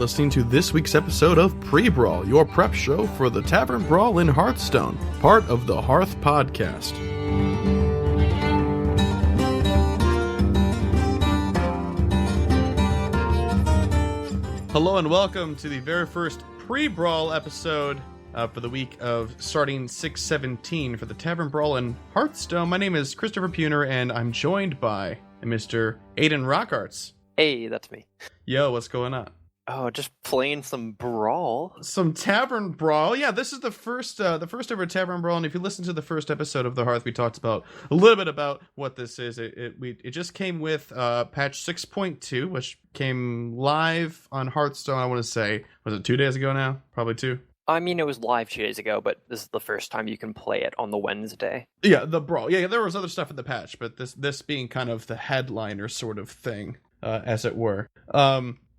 listening to this week's episode of Pre-Brawl, your prep show for the Tavern Brawl in Hearthstone, part of the Hearth Podcast. Hello and welcome to the very first Pre-Brawl episode for the week of starting 6/17 for the Tavern Brawl in Hearthstone. My name is Christopher Puner, and I'm joined by Mr. Aidan Rockarts. Hey, that's me. Yo, what's going on? Oh, just playing some Brawl. Some Tavern Brawl. Yeah, this is the first ever Tavern Brawl, and if you listen to the first episode of the Hearth, we talked about a little bit about what this is. It just came with patch 6.2, which came live on Hearthstone, I want to say. Was it 2 days ago now? Probably 2. I mean, it was live 2 days ago, but this is the first time you can play it on the Wednesday. Yeah, the Brawl. Yeah, there was other stuff in the patch, but this being kind of the headliner sort of thing, as it were.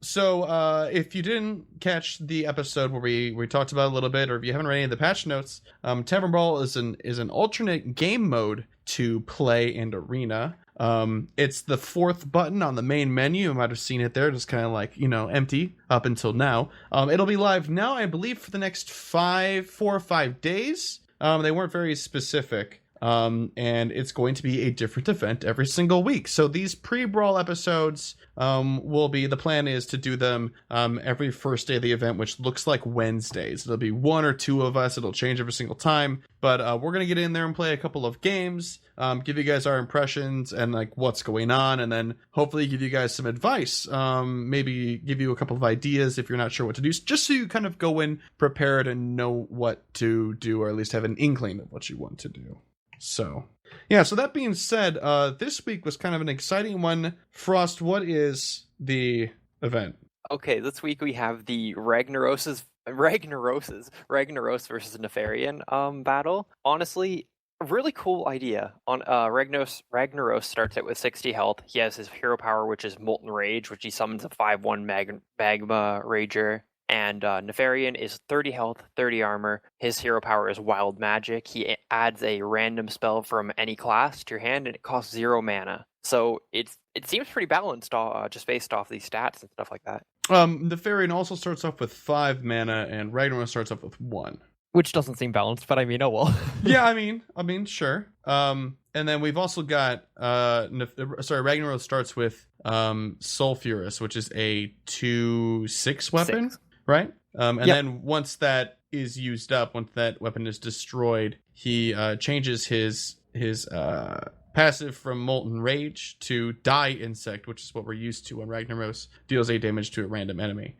So if you didn't catch the episode where we talked about it a little bit, or if you haven't read any of the patch notes, Tavern Brawl is an alternate game mode to play in Arena. It's the fourth button on the main menu. You might have seen it there, just kind of like, empty up until now. It'll be live now, I believe, for the next 4 or 5 days. They weren't very specific. And it's going to be a different event every single week. So these pre-brawl episodes the plan is to do them every first day of the event, which looks like Wednesdays. There'll be 1 or 2 of us. It'll change every single time. But we're going to get in there and play a couple of games, give you guys our impressions and like what's going on, and then hopefully give you guys some advice. Maybe give you a couple of ideas if you're not sure what to do, just so you kind of go in prepared and know what to do, or at least have an inkling of what you want to do. So that being said, this week was kind of an exciting one. Frost, what is the event? Okay, this week we have the Ragnaros versus Nefarian battle. Honestly, a really cool idea. On Ragnaros starts out with 60 health. He has his hero power, which is Molten Rage, which he summons a 5/1 Magma Rager. And Nefarian is 30 health, 30 armor. His hero power is Wild Magic. He adds a random spell from any class to your hand, and it costs 0 mana. So it seems pretty balanced, just based off these stats and stuff like that. Nefarian also starts off with 5 mana, and Ragnaros starts off with 1. Which doesn't seem balanced, but I mean, oh well. Yeah, I mean, sure. And then we've also got Ragnaros starts with Sulfurous, which is a 2/6 weapon. 6. Right? Then once that is used up, once that weapon is destroyed, he changes his passive from Molten Rage to Die Insect, which is what we're used to when Ragnaros deals 8 damage to a random enemy.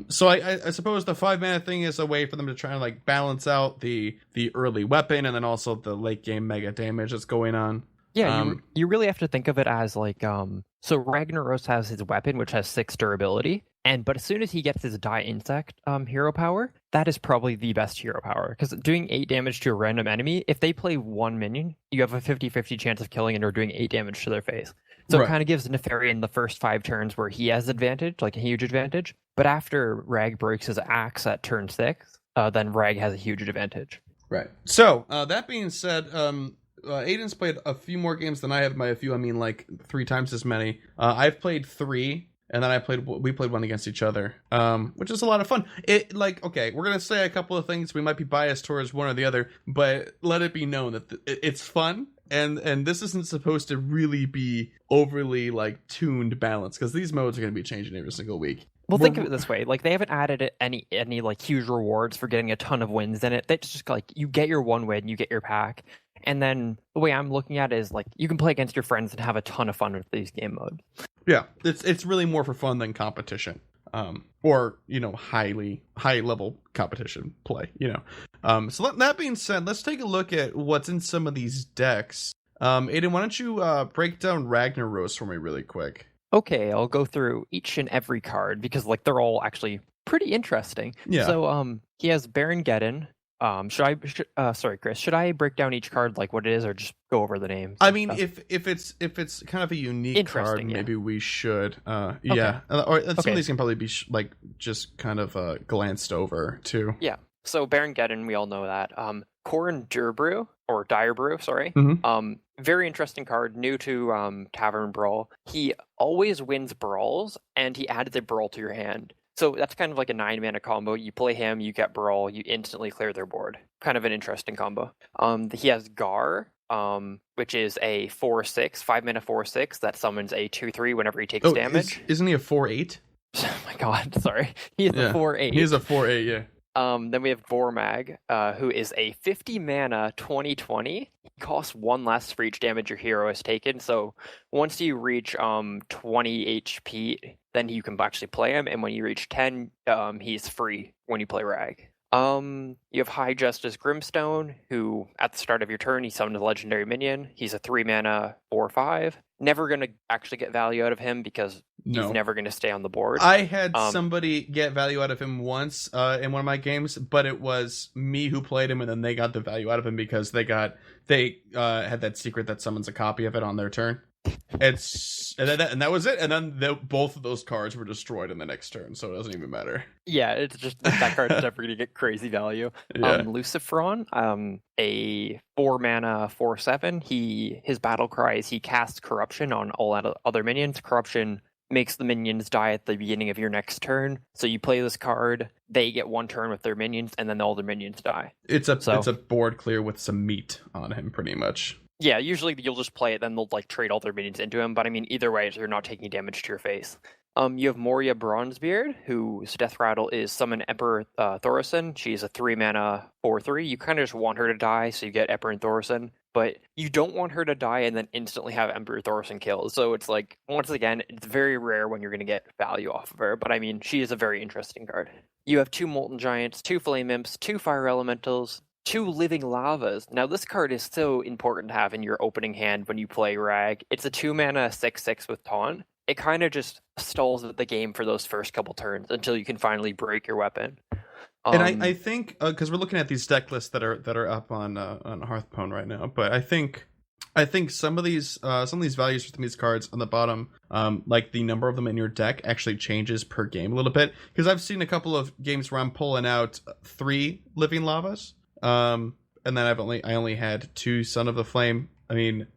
So I suppose the 5 mana thing is a way for them to try and like balance out the early weapon and then also the late game mega damage that's going on. Yeah, you really have to think of it as like so Ragnaros has his weapon, which has 6 durability, but as soon as he gets his Die Insect hero power, that is probably the best hero power, because doing 8 damage to a random enemy, if they play 1 minion, you have a 50-50 chance of killing it or doing 8 damage to their face. So It kind of gives Nefarian the first 5 turns where he has advantage, like a huge advantage, but after Rag breaks his axe at turn 6, then Rag has a huge advantage. Right. So, that being said, Aidan's played a few more games than I have. By a few, I mean like 3 times as many. I've played 3, and then we played 1 against each other, which is a lot of fun. Okay, we're gonna say a couple of things. We might be biased towards one or the other, but let it be known that it's fun, and this isn't supposed to really be overly like tuned balance, because these modes are gonna be changing every single week. Well, think of it this way: like they haven't added any like huge rewards for getting a ton of wins in it. They just like you get your 1 win, you get your pack. And then the way I'm looking at it is like you can play against your friends and have a ton of fun with these game modes. Yeah, it's really more for fun than competition, or high level competition play. So that being said, let's take a look at what's in some of these decks. Aidan, why don't you break down Ragnaros for me really quick? Okay, I'll go through each and every card because like they're all actually pretty interesting. Yeah. So he has Baron Geddon. Sorry, Chris, should I break down each card like what it is, or just go over the names? I mean, if it's kind of a unique card, maybe we should. Yeah. Or some of these can probably be just kind of glanced over too. Yeah. So Baron Geddon, we all know that. Corin Direbrew, sorry. Mm-hmm. Very interesting card, new to Tavern Brawl. He always wins brawls, and he adds a brawl to your hand. So that's kind of like a 9-mana combo. You play him, you get Brawl, you instantly clear their board. Kind of an interesting combo. He has Gar, which is a 4/6, 5-mana 4/6 that summons a 2/3 whenever he takes damage. Isn't he a 4/8? Oh my god, sorry. He is a 4/8. He's a 4/8, yeah. Then we have Vormag, who is a 50-mana 20/20. He costs 1 less for each damage your hero has taken. So once you reach 20 HP, then you can actually play him. And when you reach 10, he's free when you play Rag. You have High Justice Grimstone, who at the start of your turn, he summons a legendary minion. He's a 3-mana 4/5. Never going to actually get value out of him because he's never going to stay on the board. I had somebody get value out of him once in one of my games, but it was me who played him, and then they got the value out of him because they had that secret that summons a copy of it on their turn. And that was it. And then both of those cards were destroyed in the next turn, so it doesn't even matter. Yeah, it's just that card's never going to get crazy value. Yeah. Lucifron, a 4-mana 4/7. His battle cry is he casts Corruption on all other minions. Corruption makes the minions die at the beginning of your next turn. So you play this card, they get 1 turn with their minions, and then all their minions die. It's a board clear with some meat on him, pretty much. Yeah, usually you'll just play it, then they'll like trade all their minions into him. But I mean, either way, you're not taking damage to your face. You have Moria Bronzebeard, whose death rattle is summon Emperor Thorison. She's a 3-mana 4/3. You kind of just want her to die, so you get Emperor and Thorison. But you don't want her to die and then instantly have Emperor Thorison killed. So it's like, once again, it's very rare when you're going to get value off of her. But I mean, she is a very interesting card. You have 2 Molten Giants, 2 Flame Imps, 2 Fire Elementals, 2 Living Lavas. Now, this card is so important to have in your opening hand when you play Rag. It's a 2-mana 6/6 with Taunt. It kind of just stalls the game for those first couple turns until you can finally break your weapon. And I think because we're looking at these deck lists that are up on Hearthstone right now, but I think some of these values from these cards on the bottom, like the number of them in your deck, actually changes per game a little bit. Because I've seen a couple of games where I'm pulling out 3 Living Lavas, and then I only had 2 Son of the Flame. I mean,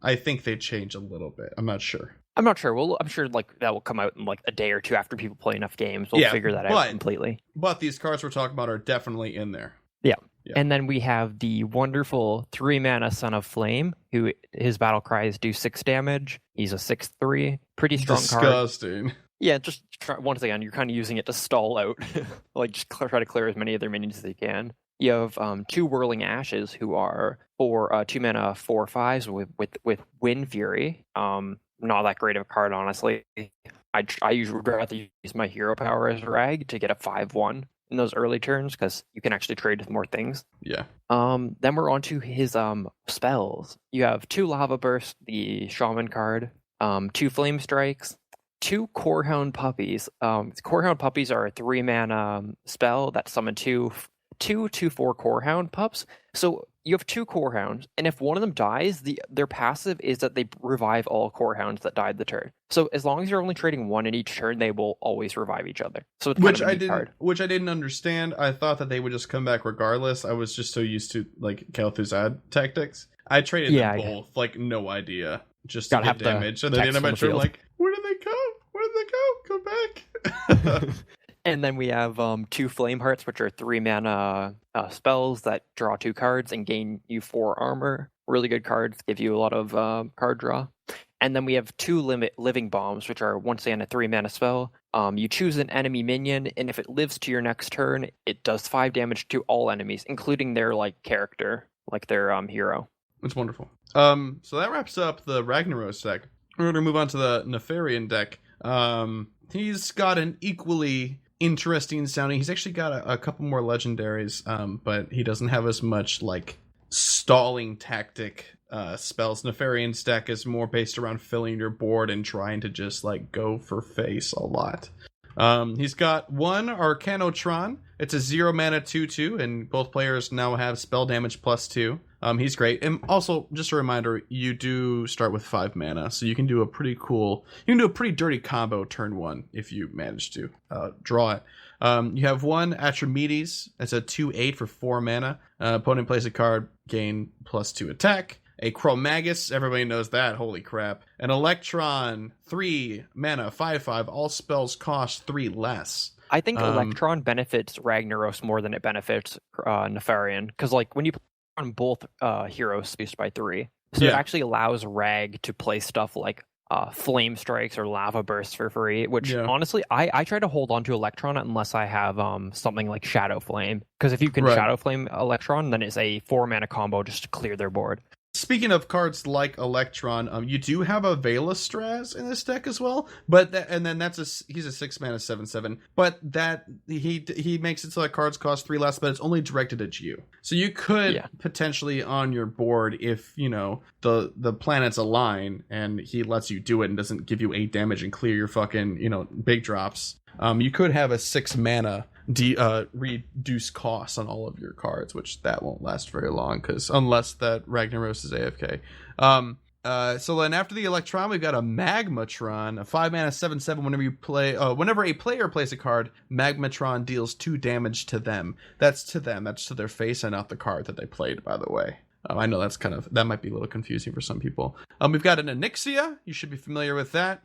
I think they change a little bit. I'm not sure. Well, I'm sure like that will come out in like a day or 2 after people play enough games. We'll figure that out completely. But these cards we're talking about are definitely in there. Yeah. And then we have the wonderful 3-mana Son of Flame, who his battle cries do 6 damage. He's a 6/3. Pretty strong card. Disgusting. Yeah, just once again, you're kind of using it to stall out. Like, just try to clear as many of their minions as you can. You have 2 Whirling Ashes, who are 2-mana 4/5s with Wind Fury. Not that great of a card, honestly. I usually would rather use my hero power as Rag to get a 5/1 in those early turns, because you can actually trade with more things. Yeah. Then we're on to his spells. You have 2 Lava Bursts, the Shaman card, 2 Flame Strikes, 2 Corehound Puppies. Corehound Puppies are a 3-mana spell that summon 2 2/4 Corehound pups. So you have 2 Corehounds, and if one of them dies, their passive is that they revive all Corehounds that died the turn. So as long as you're only trading 1 in each turn, they will always revive each other. So it's which I didn't understand. I thought that they would just come back regardless. I was just so used to like Kel'Thuzad tactics. I traded them both, like no idea, just to get damage. And then eventually, I'm like, where did they go? Come back. And then we have 2 Flame Hearts, which are 3-mana spells that draw 2 cards and gain you 4 armor. Really good cards, give you a lot of card draw. And then we have 2 Living Bombs, which are once again a 3-mana spell. You choose an enemy minion, and if it lives to your next turn, it does 5 damage to all enemies, including their like character, like their hero. That's wonderful. So that wraps up the Ragnaros deck. We're going to move on to the Nefarian deck. He's got an equally interesting sounding. He's actually got a couple more legendaries, but he doesn't have as much like stalling tactic spells. Nefarian's deck is more based around filling your board and trying to just like go for face a lot. He's got 1 Arcanotron. It's a 0-mana 2/2, and both players now have spell damage +2. He's great. And also, just a reminder, you do start with 5 mana, so you can do a pretty dirty combo turn 1 if you manage to draw it. You have 1 Atramedes. It's a 2/8 for 4 mana. Opponent plays a card, gain +2 attack. A Chromagus, everybody knows that, holy crap. An Electron, 3 mana, 5/5, all spells cost 3 less. I think Electron benefits Ragnaros more than it benefits Nefarian, because like when you play on both heroes boost by 3, so it actually allows Rag to play stuff like Flame Strikes or Lava Bursts for free, which honestly, I try to hold on to Electron unless I have something like Shadow Flame, because if you can Shadow Flame Electron, then it's a 4-mana combo just to clear their board. Speaking of cards like Electron, you do have a Veilastraz in this deck as well, but he's a 6 mana 7/7, but that he makes it so that cards cost 3 less, but it's only directed at you. So you could potentially on your board, if the planets align and he lets you do it and doesn't give you 8 damage and clear your fucking big drops. You could have a 6 mana reduce costs on all of your cards, which that won't last very long unless that Ragnaros is AFK. So then after the Electron, we've got a Magmatron, a 5 mana 7/7. Whenever a player plays a card, Magmatron deals 2 damage to them. That's to them. That's to their face and not the card that they played, by the way. I know that might be a little confusing for some people. We've got an Onyxia. You should be familiar with that.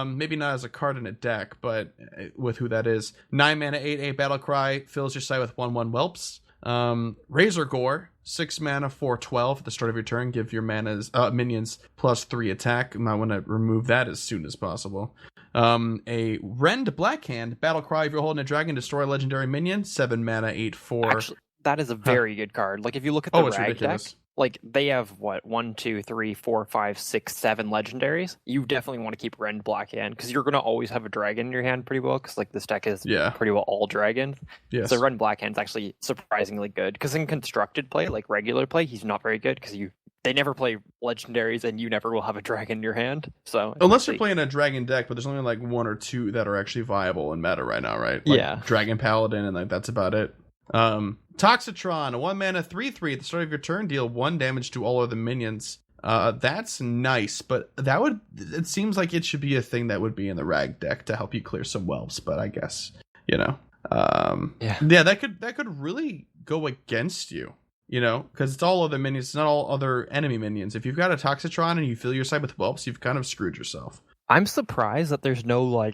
Maybe not as a card in a deck, but with who that is. 9 mana, 8/8 Battlecry, fills your side with 1/1 Whelps. Razor Gore, 6 mana, 4/12. At the start of your turn, give your minions +3 attack. You might want to remove that as soon as possible. A Rend Blackhand, Battlecry, if you're holding a dragon, destroy a legendary minion, 7 mana, 8/4. Actually, that is a very good card. Like if you look at the Rag deck, like they have 1, 2, 3, 4, 5, 6, 7 legendaries. You definitely want to keep Rend Blackhand because you're going to always have a dragon in your hand pretty well, because like this deck is pretty well all dragons. Yes. So Rend Blackhand's actually surprisingly good, because in constructed play, like regular play, he's not very good because they never play legendaries and you never will have a dragon in your hand. So unless you're playing a dragon deck, but there's only like 1 or 2 that are actually viable in meta right now, right? Like Dragon Paladin, and like that's about it. Toxitron, a 1 mana 3/3. At the start of your turn, deal 1 damage to all of the minions. That's nice, but it seems like it should be a thing that would be in the Rag deck to help you clear some Whelps, but I guess that could really go against you, because it's all other minions, it's not all other enemy minions. If you've got a Toxitron and you fill your side with Whelps, you've kind of screwed yourself. I'm surprised that there's no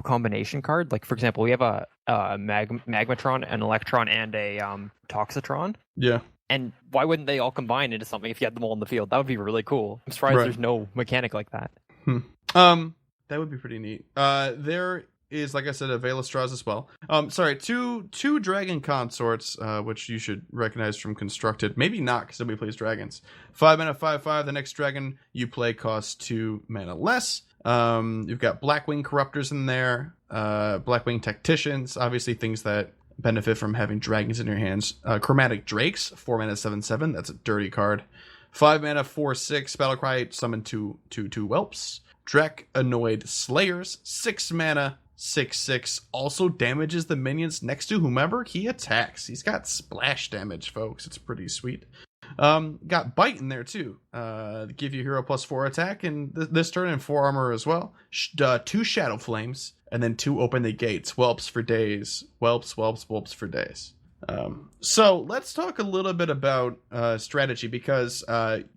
combination card. Like for example, we have a Magmatron, an Electron, and a Toxitron. Yeah. And why wouldn't they all combine into something if you had them all in the field? That would be really cool. I'm surprised there's no mechanic like that. That would be pretty neat. There is, like I said, a Veilastraz as well. Two Dragon Consorts, which you should recognize from Constructed. Maybe not, because nobody plays dragons. 5 mana, 5/5. The next dragon you play costs 2 mana less. You've got Blackwing Corruptors in there, Blackwing Tacticians, obviously things that benefit from having dragons in your hands. Chromatic Drakes, 4 mana 7/7. That's a dirty card. 5 mana 4/6. Battlecry, summon 2 Whelps. Dracanoid Slayers, 6 mana 6/6. Also damages the minions next to whomever he attacks. He's got splash damage, folks. It's pretty sweet. Got Bite in there too. Give you hero +4 attack and this turn, and 4 armor as well. 2 Shadow Flames, and then 2 Open the Gates. Whelps for days. Whelps for days. So let's talk a little bit about strategy, because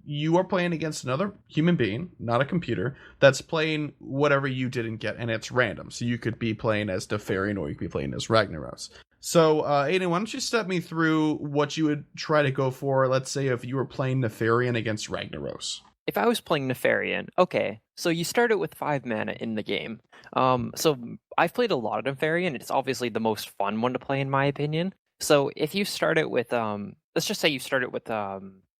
you are playing against another human being, not a computer, that's playing whatever you didn't get, and it's random. So you could be playing as Nefarian, or you could be playing as Ragnaros. So, Aidan, why don't you step me through what you would try to go for, let's say, if you were playing Nefarian against Ragnaros? If I was playing Nefarian, okay, so you started with 5 mana in the game. So I've played a lot of Nefarian. It's obviously the most fun one to play, in my opinion. So if you start it with, let's just say you start it with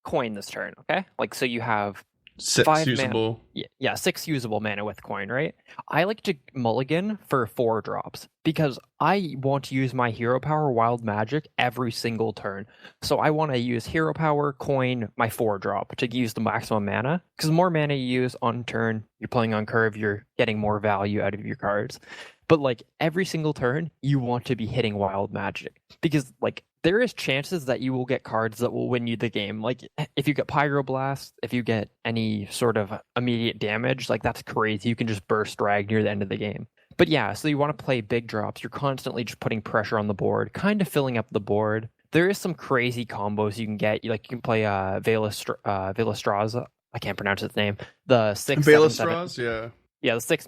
coin this turn, okay? Like, so you have 6 usable. Yeah, 6 usable mana with coin, right? I like to mulligan for 4 drops, because I want to use my hero power Wild Magic every single turn. So I want to use hero power, coin, my 4 drop to use the maximum mana, because the more mana you use on turn, you're playing on curve, you're getting more value out of your cards. But like every single turn, you want to be hitting Wild Magic, because like there is chances that you will get cards that will win you the game. Like if you get Pyroblast, if you get any sort of immediate damage, like that's crazy. You can just burst drag near the end of the game. But yeah, so you want to play big drops. You're constantly just putting pressure on the board, kind of filling up the board. there is some crazy combos you can get. You can play Veilstraza. I can't pronounce its name. The 6/7/7. Yeah. Yeah, the 6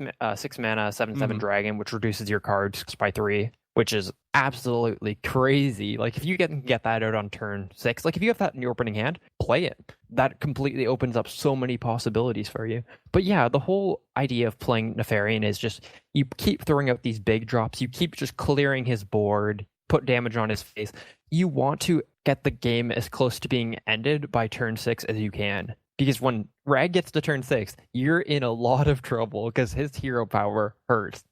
mana 7/7 dragon, which reduces your cards by 3, which is absolutely crazy. Like if you get that out on turn 6, like if you have that in your opening hand, play it. That completely opens up so many possibilities for you. But yeah, the whole idea of playing Nefarian is just you keep throwing out these big drops, you keep just clearing his board, put damage on his face. You want to get the game as close to being ended by turn 6 as you can. Because when Rag gets to turn 6, you're in a lot of trouble because his hero power hurts.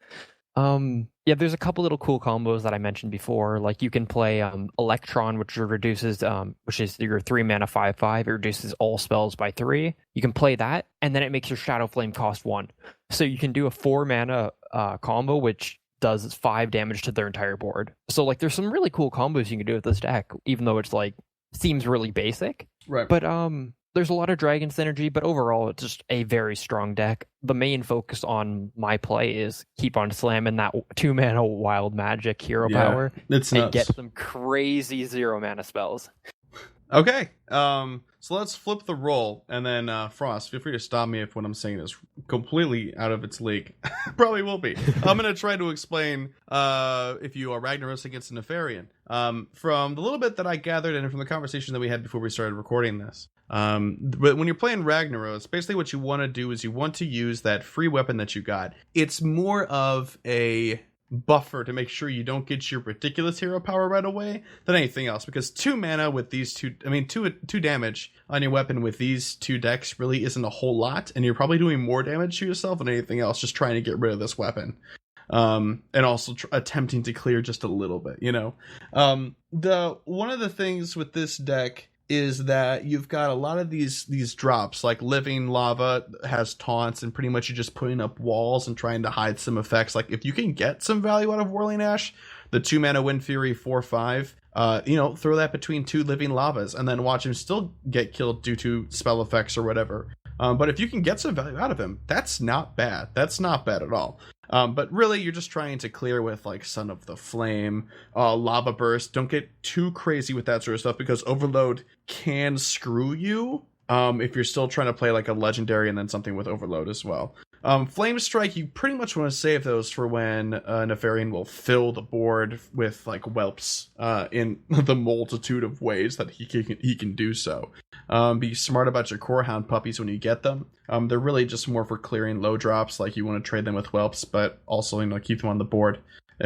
Yeah, there's a couple little cool combos that I mentioned before. Like you can play Electron, which reduces, which is your 3 mana 5/5. It reduces all spells by 3. You can play that, and then it makes your Shadow Flame cost 1. So you can do a 4 mana combo, which does 5 damage to their entire board. So like, there's some really cool combos you can do with this deck, even though it's like seems really basic. Right. But there's a lot of dragon synergy, but overall it's just a very strong deck. The main focus on my play is keep on slamming that 2 mana wild magic hero power it's and nuts. get some crazy 0 mana spells. Okay, so let's flip the role, and then Frost, feel free to stop me if what I'm saying is completely out of its league. Probably will be. I'm going to try to explain if you are Ragnaros against a Nefarian. From the little bit that I gathered and from the conversation that we had before we started recording this. But when you're playing Ragnaros, basically what you want to do is you want to use that free weapon that you got. It's more of a buffer to make sure you don't get your ridiculous hero power right away than anything else, because 2 mana with these two damage on your weapon with these 2 decks really isn't a whole lot, and you're probably doing more damage to yourself than anything else just trying to get rid of this weapon, and also attempting to clear just a little bit, the one of the things with this deck is that you've got a lot of these drops, like Living Lava has taunts, and pretty much you're just putting up walls and trying to hide some effects. Like if you can get some value out of Whirling Ash, the 2 mana Wind Fury 4/5, throw that between 2 Living Lavas and then watch him still get killed due to spell effects or whatever. But if you can get some value out of him, that's not bad. That's not bad at all. But really, you're just trying to clear with like Son of the Flame, Lava Burst. Don't get too crazy with that sort of stuff, because Overload can screw you if you're still trying to play like a Legendary and then something with Overload as well. Flame Strike, you pretty much want to save those for when Nefarian will fill the board with like whelps in the multitude of ways that he can do so. Be smart about your Core Hound puppies when you get them. They're really just more for clearing low drops, like you want to trade them with whelps, but also keep them on the board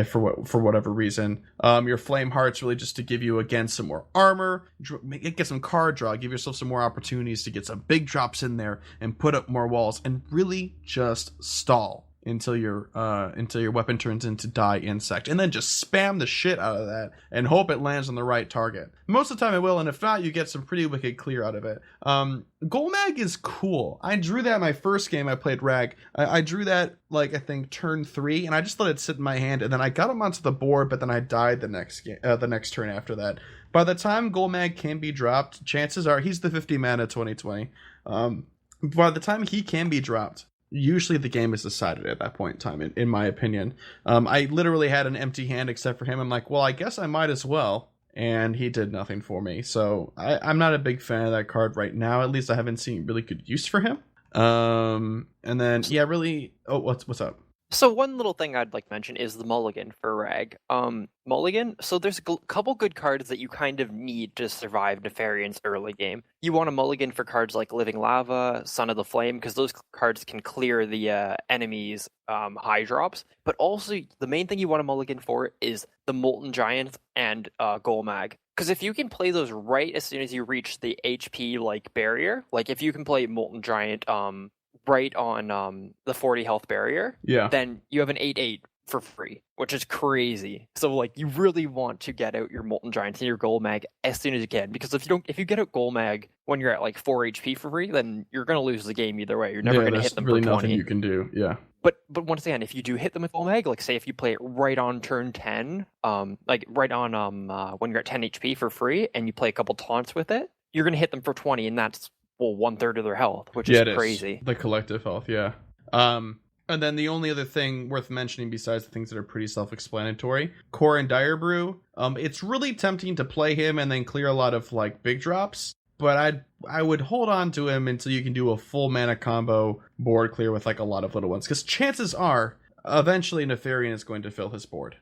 for whatever reason. Your Flame Heart's really just to give you again some more armor, get some card draw, give yourself some more opportunities to get some big drops in there and put up more walls, and really just stall until your weapon turns into Die Insect, and then just spam the shit out of that and hope it lands on the right target. Most of the time it will, and if not, you get some pretty wicked clear out of it. Golmag is cool. I drew that my first game I played Rag. I drew that I think turn 3, and I just let it sit in my hand, and then I got him onto the board, but then I died the next turn after that. By the time Golmag can be dropped, chances are he's the 50 mana 2020. By the time he can be dropped, usually the game is decided at that point in time, in my opinion. I literally had an empty hand except for him. I'm like, well, I guess I might as well. And he did nothing for me. So I'm not a big fan of that card right now. At least I haven't seen really good use for him. And then, yeah, really... Oh, what's up? So one little thing I'd like to mention is the Mulligan for Rag. Mulligan, so there's a couple good cards that you kind of need to survive Nefarian's early game. You want a Mulligan for cards like Living Lava, Son of the Flame, because those cards can clear the enemy's high drops. But also, the main thing you want a Mulligan for is the Molten Giant and Golmag. Because if you can play those right as soon as you reach the HP barrier, like if you can play Molten Giant right on the 40 health barrier, then you have an 8/8 for free, which is crazy. So you really want to get out your Molten Giants and your Golmag as soon as you can, because if you get out Golmag when you're at 4 HP for free, then you're going to lose the game either way. You're never going to hit them really for 20. Nothing you can do. Yeah. But once again, if you do hit them with Golmag, say if you play it right on turn 10, right on when you're at 10 HP for free, and you play a couple taunts with it, you're going to hit them for 20, and that's 1/3 of their health, which is crazy. The collective health, yeah. And then the only other thing worth mentioning besides the things that are pretty self-explanatory, Core and Dire Brew, it's really tempting to play him and then clear a lot of like big drops, but I would hold on to him until you can do a full mana combo board clear with like a lot of little ones, because chances are eventually Nefarian is going to fill his board.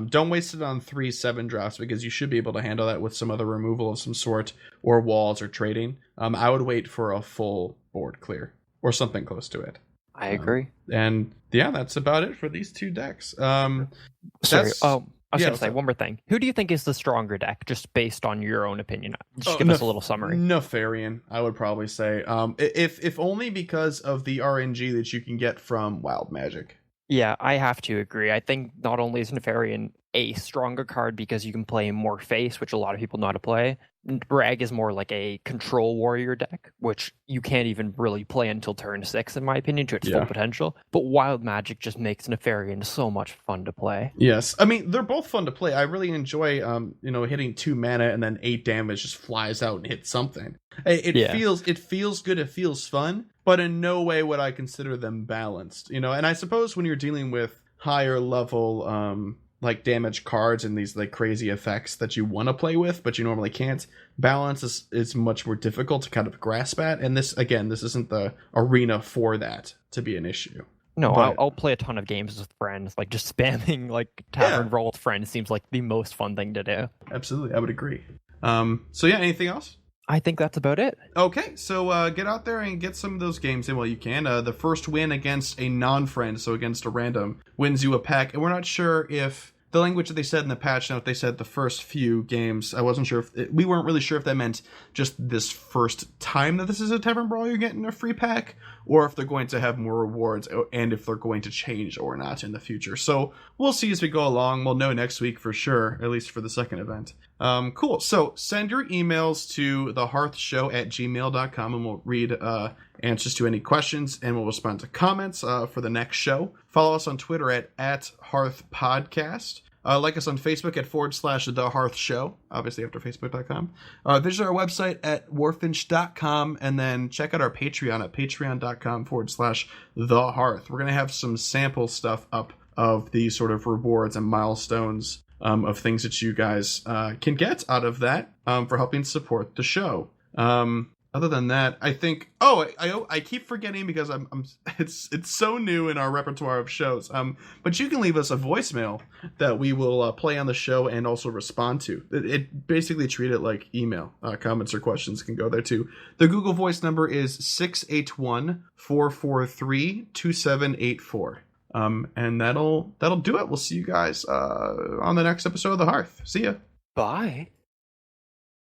Don't waste it on 3/7 drops, because you should be able to handle that with some other removal of some sort, or walls, or trading. I would wait for a full board clear or something close to it. I agree. And yeah, that's about it for these two decks. Sorry. I was going to say one more thing. Who do you think is the stronger deck, just based on your own opinion? Just give us a little summary. Nefarian, I would probably say. If only because of the RNG that you can get from Wild Magic. Yeah, I have to agree. I think not only is Nefarian a stronger card because you can play more face, which a lot of people know how to play. Rag is more like a control warrior deck, which you can't even really play until turn 6, in my opinion, to its full potential. But Wild Magic just makes Nefarian so much fun to play. Yes, I mean, they're both fun to play. I really enjoy, hitting 2 mana and then 8 damage just flies out and hits something. It feels good. It feels fun, but in no way would I consider them balanced. And I suppose when you're dealing with higher level, like damage cards and these like crazy effects that you want to play with but you normally can't, balance is much more difficult to kind of grasp at, and this isn't the arena for that to be an issue. No, I'll play a ton of games with friends. Like just spamming like Tavern Brawl with friends seems like the most fun thing to do. Absolutely, I would agree. So yeah, anything else? I think that's about it. Okay, so get out there and get some of those games in while you can. The first win against a non-friend, so against a random, wins you a pack, and we're not sure if the language that they said in the patch note, they said the first few games. I wasn't sure we weren't really sure if that meant just this first time that this is a Tavern Brawl you're getting a free pack, or if they're going to have more rewards, and if they're going to change or not in the future. So we'll see as we go along. We'll know next week for sure, at least for the second event. Cool. So send your emails to thehearthshow@gmail.com, and we'll read answers to any questions, and we'll respond to comments for the next show. Follow us on Twitter at @HearthPodcast. Like us on Facebook at /The Hearth Show, obviously after Facebook.com. Visit our website at warfinch.com, and then check out our Patreon at patreon.com/The Hearth. We're going to have some sample stuff up of these sort of rewards and milestones of things that you guys can get out of that for helping support the show. Other than that, I think. I keep forgetting because it's so new in our repertoire of shows. But you can leave us a voicemail that we will play on the show and also respond to. It basically treat it like email. Comments or questions can go there too. The Google Voice number is 681-443-2784. And that'll do it. We'll see you guys on the next episode of The Hearth. See ya. Bye.